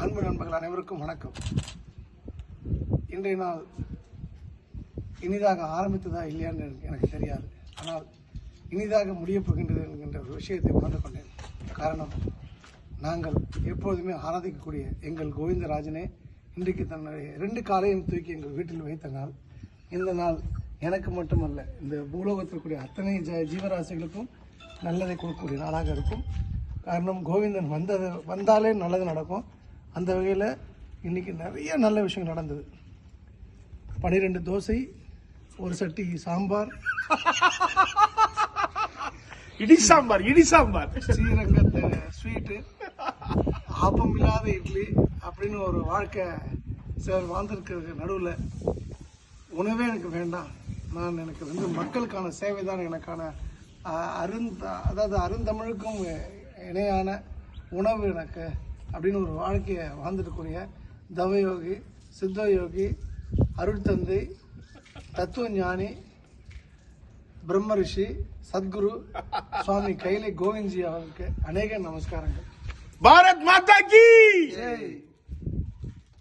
அன்பு நண்பர்கள் அனைவருக்கும் வணக்கம். இன்றைய நாள் இனிதாக ஆரம்பித்ததா இல்லையான்னு எனக்கு தெரியாது. ஆனால் இனிதாக முடியப் போகின்றது என்கின்ற ஒரு விஷயத்தை உணர்ந்து கொண்டேன். காரணம், நாங்கள் எப்போதுமே ஆராதிக்கக்கூடிய எங்கள் கோவிந்தராஜனே இன்றைக்கு தன்னுடைய 2 காலையும் தூக்கி எங்கள் வீட்டில் வைத்த நாள். இந்த நாள் எனக்கு மட்டுமல்ல, இந்த பூலோகத்தில் கூடிய அத்தனை ஜீவராசிகளுக்கும் நல்லதை கொடுக்கக்கூடிய நாளாக இருக்கும். காரணம், கோவிந்தன் வந்தாலே நல்லது நடக்கும். அந்த வகையில் இன்றைக்கி நிறைய நல்ல விஷயங்கள் நடந்தது. 12 தோசை, ஒரு சட்டி சாம்பார், இடி சாம்பார் ஸ்ரீரங்கத்து ஸ்வீட்டு, ஆப்பம் இல்லாத இட்லி அப்படின்னு ஒரு வாழ்க்கை சிலர் வாழ்ந்திருக்கிற நடுவில் உணவே எனக்கு வேண்டாம், எனக்கு மக்களுக்கான சேவை தான் எனக்கான அருந்தமிழுக்கும் இணையான உணவு எனக்கு அப்படின்னு ஒரு வாழ்க்கையை வாழ்ந்துட்டுக்கூடிய தவயோகி, சித்தயோகி, அருள் தந்தை, தத்துவ ஞானி, பிரம்ம ரிஷி, சத்குரு சுவாமி கைலை கோவிந்த்ஜி அவருக்கு அநேக நமஸ்காரங்கள். பாரத் மாதா கி ஜெய்.